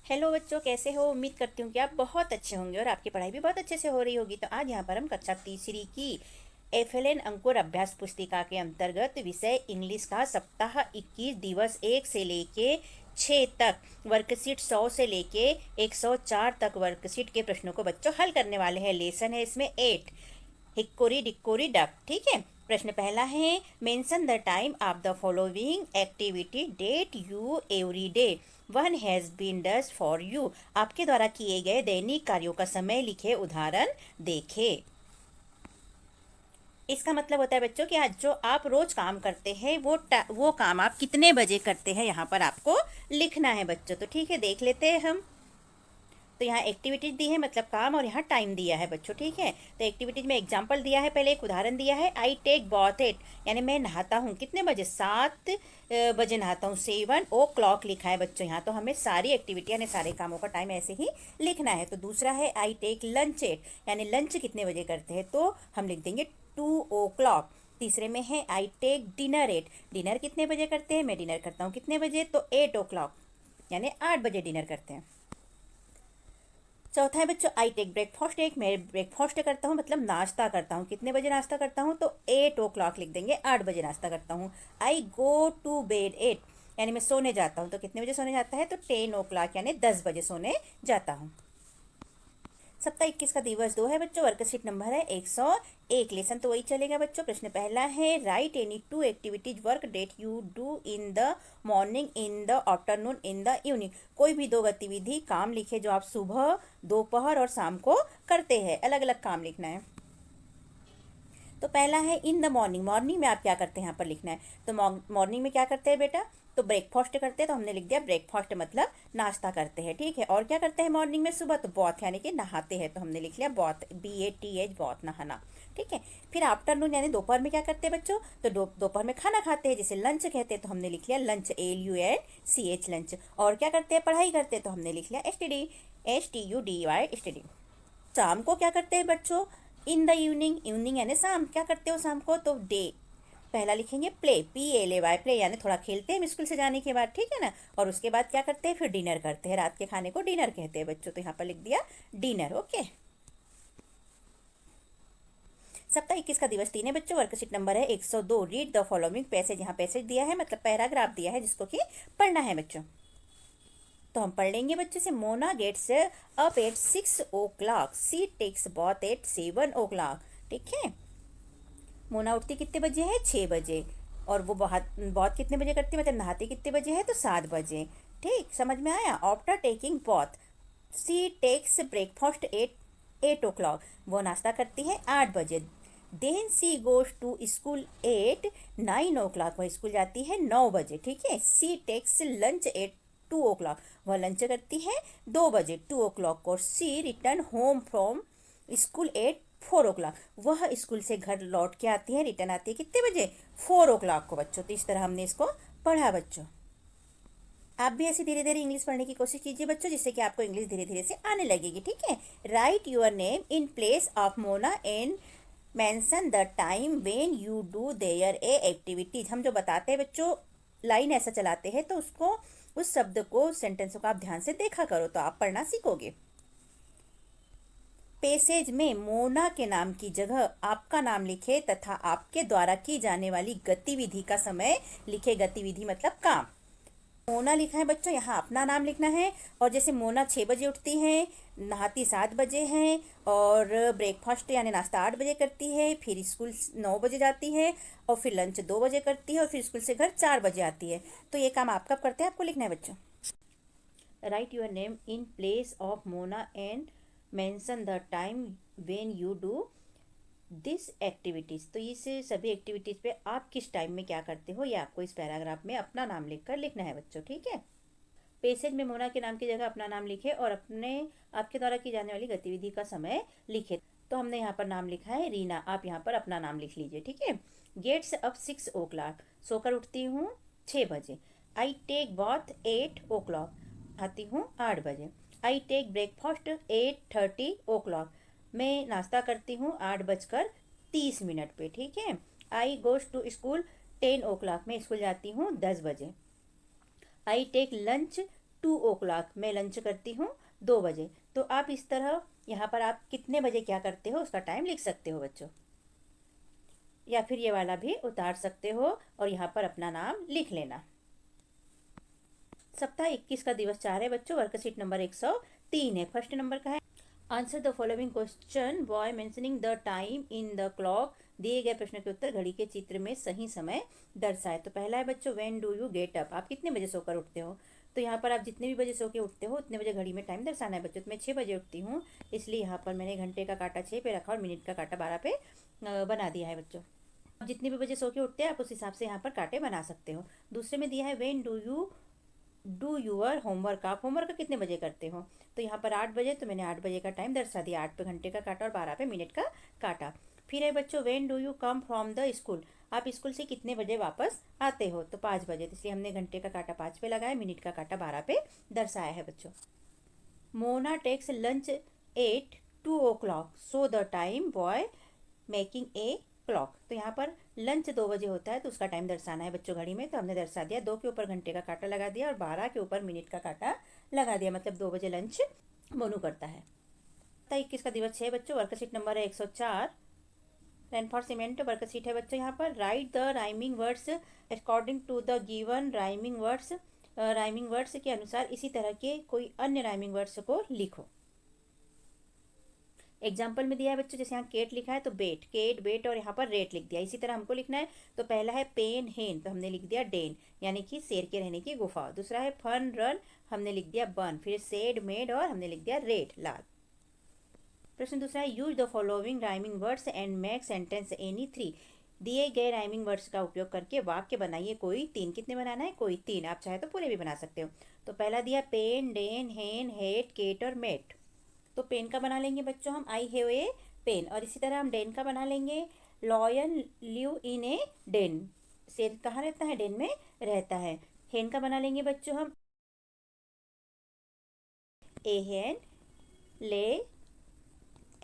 Hello बच्चों, कैसे हो? उम्मीद करती हूँ कि आप बहुत अच्छे होंगे और आपकी पढ़ाई भी बहुत अच्छे से हो रही होगी। तो आज यहाँ पर हम कक्षा तीसरी की एफएलएन अंकुर अभ्यास पुस्तिका के अंतर्गत विषय इंग्लिश का सप्ताह 21 दिवस 1 से लेके 6 तक वर्कशीट 100 से लेके 104 तक वर्कशीट के प्रश्नों को बच्चों हल करने वाले हैं। लेसन है इसमें 8, हिक्कोरी डिक्कोरी डक। ठीक है, प्रश्न पहला है, mention the time of the following activity that you every day one has been does for you. आपके द्वारा किए गए दैनिक कार्यों का समय लिखे, उदाहरण देखें। इसका मतलब होता है बच्चों कि आज जो आप रोज काम करते हैं वो काम आप कितने बजे करते हैं, यहाँ पर आपको लिखना है बच्चों। तो ठीक है, देख लेते हैं हम। तो यहाँ एक्टिविटीज दी है, मतलब काम, और यहाँ टाइम दिया है बच्चों। ठीक है, तो एक्टिविटीज में एग्जांपल दिया है, पहले एक उदाहरण दिया है, आई टेक बॉथ एट, यानी मैं नहाता हूँ कितने बजे, 7 बजे नहाता हूँ। 7 o'clock लिखा है बच्चों। यहाँ तो हमें सारी एक्टिविटी यानी सारे कामों का टाइम ऐसे ही लिखना है। तो दूसरा है आई टेक लंच एट, यानी लंच कितने बजे करते हैं, तो हम लिख देंगे 2 o'clock। तीसरे में है I take dinner at, dinner कितने बजे करते हैं, मैं डिनर करता हूँ कितने बजे, तो 8 o'clock, यानी 8 बजे डिनर करते हैं। चौथा है बच्चों आई टेक ब्रेकफास्ट एक, मैं ब्रेकफास्ट करता हूँ मतलब नाश्ता करता हूँ, कितने बजे नाश्ता करता हूँ, तो 8 o'clock लिख देंगे, 8 बजे नाश्ता करता हूँ। आई गो टू बेड 8, यानी मैं सोने जाता हूँ, तो कितने बजे सोने जाता है, तो 10 o'clock, यानी 10 बजे सोने जाता हूँ। सप्ताह 21 का दिवस 2 है बच्चों, वर्कशीट नंबर है 101। लेसन तो वही चलेगा बच्चों। प्रश्न पहला है, right any 2 activities work that you do in the morning, in the afternoon, in the evening. कोई भी 2 गतिविधि काम लिखे जो आप सुबह, दोपहर और शाम को करते हैं, अलग अलग काम लिखना है। तो पहला है इन द मॉर्निंग, मॉर्निंग में आप क्या करते हैं यहाँ पर लिखना है। तो मॉर्निंग में क्या करते हैं बेटा, तो ब्रेकफास्ट करते हैं, तो हमने लिख दिया ब्रेकफास्ट मतलब नाश्ता करते हैं। ठीक है, और क्या करते हैं मॉर्निंग में, सुबह, तो बॉथ यानी कि नहाते हैं, तो हमने लिख लिया बॉथ, BATH, बॉथ, नहाना। ठीक है, फिर आफ्टरनून यानी दोपहर में क्या करते हैं बच्चों, तो दोपहर में खाना खाते हैं, जिसे लंच कहते हैं, तो हमने लिख लिया लंच, LUNCH, लंच। और क्या करते हैं, पढ़ाई करते हैं, तो हमने लिख लिया STUDY, स्टडी। शाम को क्या करते हैं बच्चों, इन द इवनिंग, इवनिंग यानी शाम, क्या करते हो शाम को, तो डे, पहला लिखेंगे प्ले, PLAY, प्ले यानी थोड़ा खेलते हैं स्कूल से जाने के बाद। ठीक है ना, और उसके बाद क्या करते हैं, फिर डिनर करते हैं, रात के खाने को डिनर कहते हैं बच्चों, तो यहाँ पर लिख दिया डिनर। ओके, सप्ताह 21 का दिवस 3 है बच्चों, वर्कशीट नंबर है 102। रीड द फॉलोइंग पैसेज, यहाँ पैसेज दिया है मतलब पैराग्राफ दिया है जिसको कि पढ़ना है बच्चों। तो हम पढ़ लेंगे बच्चों से, Mona gets up at 6 o'clock, she takes bath at 7 o'clock। ठीक है, मोना उठती कितने बजे है, 6 बजे, और वो बहुत कितने बजे करती है, मतलब नहाती कितने बजे है, तो 7 बजे। ठीक, समझ में आया। After taking bath, she takes breakfast at 8 o'clock, वो नाश्ता करती है 8 बजे। Then she goes to school at 9 o'clock, वह स्कूल जाती है 9 बजे। ठीक है, सी टेक्स लंच एट 2 o'clock, वह लंच करती है 2 बजे, 2 o'clock। और see return home from school at 4 o'clock, वह स्कूल से घर लौट के आती है, रिटर्न आती है कितने बजे, 4 o'clock को बच्चों। तो इस तरह हमने इसको पढ़ा बच्चों। आप भी ऐसे धीरे धीरे इंग्लिश पढ़ने की कोशिश कीजिए बच्चों, जिससे कि आपको इंग्लिश धीरे धीरे से आने लगेगी। ठीक है, right your name in place of Mona and mention the time when you do their A activities. हम जो बताते हैं बच्चों, लाइन ऐसा चलाते हैं, तो उसको, उस शब्द को, सेंटेंसों को आप ध्यान से देखा करो, तो आप पढ़ना सीखोगे। पेसेज में मोना के नाम की जगह आपका नाम लिखे तथा आपके द्वारा की जाने वाली गतिविधि का समय लिखे। गतिविधि मतलब काम। मोना लिखा है बच्चों, यहाँ अपना नाम लिखना है। और जैसे मोना 6 बजे उठती है, नहाती 7 बजे है, और ब्रेकफास्ट यानी नाश्ता 8 बजे करती है, फिर स्कूल 9 बजे जाती है, और फिर लंच 2 बजे करती है, और फिर स्कूल से घर 4 बजे आती है। तो ये काम आप कब करते हैं, आपको लिखना है बच्चों। Right your name in place of Mona and mention the time when you do this activities. तो इस सभी एक्टिविटीज़ पे आप किस टाइम में क्या करते हो, ये आपको इस पैराग्राफ में अपना नाम लिखकर लिखना है बच्चों। ठीक है, पेसेज में मोना के नाम की जगह अपना नाम लिखे और अपने, आपके द्वारा की जाने वाली गतिविधि का समय लिखे। तो हमने यहाँ पर नाम लिखा है रीना, आप यहाँ पर अपना नाम लिख लीजिए। ठीक है, गेट्स अप 6 o'clock, सोकर उठती हूँ 6 बजे। आई टेक बॉथ 8 o'clock, आती हूँ 8 बजे। आई टेक ब्रेकफास्ट 8:30 o'clock, मैं नाश्ता करती हूँ 8:30 पे। ठीक है, आई गोज टू स्कूल 10 o'clock, मैं स्कूल जाती हूँ 10 बजे। आई टेक लंच 2 o'clock, मैं लंच करती हूँ 2 बजे। तो आप इस तरह यहाँ पर आप कितने बजे क्या करते हो उसका टाइम लिख सकते हो बच्चों, या फिर ये वाला भी उतार सकते हो और यहाँ पर अपना नाम लिख लेना। सप्ताह 21 का दिवस 4 है बच्चों, वर्कशीट नंबर 103 है। फर्स्ट नंबर का है answer the following question boy mentioning the time in the clock. दिए गए प्रश्न के उत्तर घड़ी के चित्र में सही समय दर्शाए। तो पहला है बच्चों when do you get up, आप कितने बजे सोकर उठते हो। तो यहाँ पर आप जितने भी बजे सो के उठते हो उतने बजे घड़ी में टाइम दर्शाना है बच्चों। तो मैं 6 बजे उठती हूँ, इसलिए यहाँ पर मैंने घंटे का काटा 6 पे रखा और मिनट का काटा 12 पे बना दिया है बच्चों। आप जितने भी बजे सो के उठते हैं आप उस हिसाब से यहाँ पर काटे बना सकते हो। दूसरे में दिया है व्हेन डू यूअर होमवर्क, आप होमवर्क कितने बजे करते हो। तो यहाँ पर 8 बजे, तो मैंने 8 बजे का टाइम दर्शा दिया, 8 पे घंटे का काटा और 12 पे मिनट का काटा। फिर है बच्चों when do you come from the school, आप स्कूल से कितने बजे वापस आते हो। तो 5 बजे, तो इसलिए हमने घंटे का काटा 5 पे लगाया, मिनट का काटा 12 पे दर्शाया है बच्चों। Mona takes lunch at 2 o'clock, so the time boy making a clock. तो यहाँ पर लंच 2 बजे होता है तो उसका टाइम दर्शाना है बच्चों घड़ी में। तो हमने दर्शा दिया, 2 के ऊपर घंटे का काटा लगा दिया और 12 के ऊपर मिनट का काटा लगा दिया, मतलब 2 बजे लंच मोनू करता है। 21 का दिवस 6 बच्चों, वर्कशीट नंबर है 104। रेनफोर्समेंट वर्कशीट है बच्चों। यहाँ पर write the rhyming words according to the given rhyming words, rhyming words के अनुसार इसी तरह के कोई अन्य राइमिंग वर्ड्स को लिखो। एग्जाम्पल में दिया है बच्चों, जैसे यहाँ केट लिखा है तो बेट, केट बेट और यहाँ पर रेट लिख दिया। इसी तरह हमको लिखना है, तो पहला है पेन हेन, तो हमने लिख दिया डेन, यानी कि शेर के रहने की गुफा। दूसरा है फन रन, हमने लिख दिया बन। फिर सेड मेड और हमने लिख दिया रेड लाल। प्रश्न दूसरा है use the following rhyming words and make sentence any 3। दिए गए राइमिंग वर्ड्स का उपयोग करके वाक्य बनाइए कोई 3। कितने बनाना है, कोई 3, आप चाहे तो पूरे भी बना सकते हो। तो पहला दिया पेन डेन हेन हेट केट और मेट। तो पेन का बना लेंगे बच्चों हम, आई हैव ए पेन। और इसी तरह हम डेन का बना लेंगे, lion live in a den, शेर कहाँ रहता है, डेन में रहता है। हेन का बना लेंगे बच्चों हम, ए हेन ले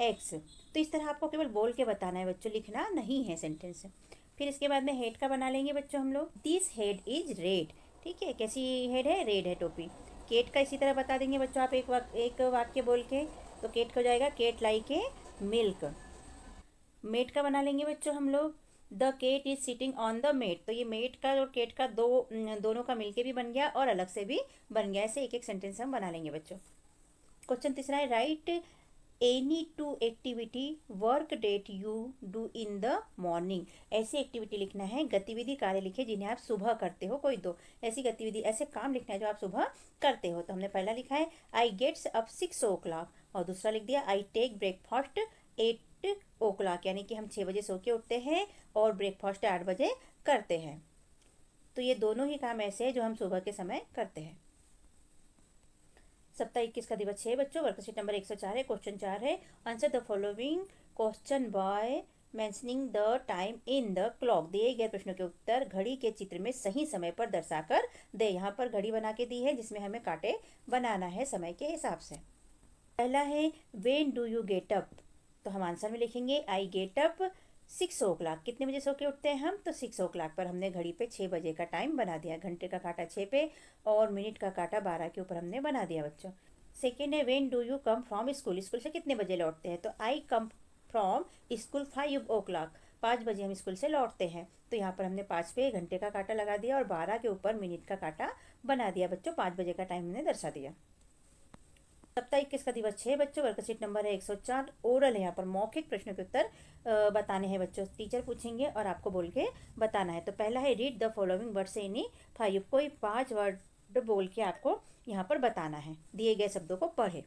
एक्स। तो इस तरह आपको केवल बोल के बताना है बच्चों, लिखना नहीं है सेंटेंस। फिर इसके बाद में हेड का बना लेंगे बच्चों हम लोग, दिस हेड इज रेड। ठीक है, कैसी हेड है, रेड है टोपी। केट का इसी तरह बता देंगे बच्चों आप, एक वाक्य बोल के। तो केट का हो जाएगा cat like a milk. Mat का बना लेंगे बच्चों हम लोग, the cat is sitting on the mat. तो ये मेट का और केट का दोनों का मिलके भी बन गया और अलग से भी बन गया। ऐसे एक एक सेंटेंस हम बना लेंगे बच्चों। क्वेश्चन तीसरा है right any 2 activity work that you do in the morning. ऐसी एक्टिविटी लिखना है, गतिविधि कार्य लिखे जिन्हें आप सुबह करते हो, कोई 2 ऐसी गतिविधि ऐसे काम लिखना है जो आप सुबह करते हो। तो हमने पहला लिखा है आई गेट्स अप 6 o'clock और दूसरा लिख दिया आई टेक ब्रेकफास्ट 8 o'clock, यानी कि हम 6 बजे सो के उठते हैं और ब्रेकफास्ट 8 बजे करते हैं। तो ये दोनों ही काम ऐसे हैं जो हम सुबह के समय करते हैं। सप्ताह 21 का दिवस 6 बच्चों, वर्कशीट नंबर 104 है। क्वेश्चन 4 है answer the following question by mentioning the time in the clock. दिए गए प्रश्नों के उत्तर घड़ी के चित्र में सही समय पर दर्शाकर दे। यहाँ पर घड़ी बना के दी है जिसमें हमें कांटे बनाना है समय के हिसाब से। पहला है when do you get up, तो हम आंसर में लिखेंगे आई गेट अप 6 o'clock। कितने बजे सो के उठते हैं हम, तो 6 o'clock पर हमने घड़ी पे 6 बजे का टाइम बना दिया। घंटे का काटा 6 पे और मिनट का काटा 12 के ऊपर हमने बना दिया बच्चों। सेकेंड है when do you come from school, school से कितने बजे लौटते हैं। तो आई कम फ्रॉम स्कूल 5 o'clock, 5 बजे हम स्कूल से लौटते हैं। तो यहाँ पर हमने 5 पे घंटे का काटा लगा दिया और 12 के ऊपर मिनट का काटा बना दिया बच्चों। 5 बजे का टाइम हमने दर्शा दिया। सप्ताह 21 का दिवस 6 बच्चों, वर्कशीट नंबर है 104। ओरल है, यहाँ पर मौखिक प्रश्नों के उत्तर बताने हैं बच्चों। टीचर पूछेंगे और आपको बोल के बताना है। तो पहला है रीड द फॉलोइंग वर्ड से एनी 5, कोई 5 वर्ड बोल के आपको यहाँ पर बताना है। दिए गए शब्दों को पढ़े।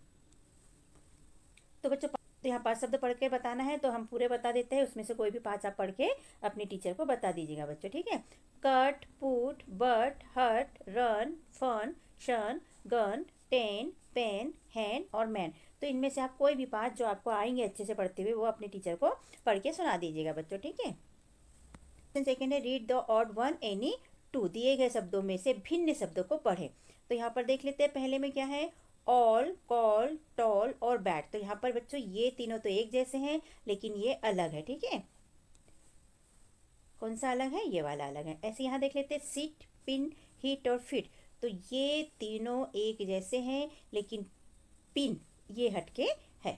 तो बच्चों तो यहाँ 5 शब्द पढ़ के बताना है, तो हम पूरे बता देते हैं, उसमें से कोई भी 5 आप पढ़ के अपनी टीचर को बता दीजिएगा बच्चों, ठीक है। कट पुट बट हट रन फन शन गन टेन पेन हैंड और मैन। तो इनमें से आप कोई भी 5 जो आपको आएंगे अच्छे से पढ़ते हुए वो अपनी टीचर को पढ़ के सुना दीजिएगा बच्चों, ठीक है। सेकेंड है read the odd one any 2, दिए गए शब्दों में से भिन्न शब्दों को पढ़े। तो यहाँ पर देख लेते हैं पहले में क्या है, ऑल कॉल टॉल और बैट। तो यहाँ पर बच्चों ये तीनों तो एक जैसे हैं लेकिन ये अलग है, ठीक है। कौन सा अलग है, ये वाला अलग है। ऐसे यहाँ देख लेते हैं सिट पिन हिट और फिट। तो ये तीनों एक जैसे हैं, लेकिन पिन ये हटके है।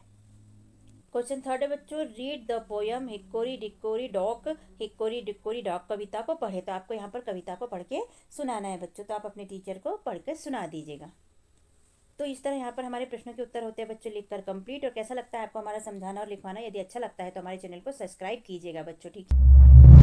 क्वेश्चन थर्ड है बच्चों, read the poem hickory dickory dog. Hickory dickory dog कविता को पढ़े। तो आपको यहाँ पर कविता को पढ़ के सुनाना है बच्चों, तो आप अपने टीचर को पढ़ के सुना दीजिएगा। तो इस तरह यहाँ पर हमारे प्रश्नों के उत्तर होते हैं बच्चों लिखकर कंप्लीट। और कैसा लगता है आपको हमारा समझाना और लिखवाना? यदि अच्छा लगता है तो हमारे चैनल को सब्सक्राइब कीजिएगा बच्चों, ठीक है।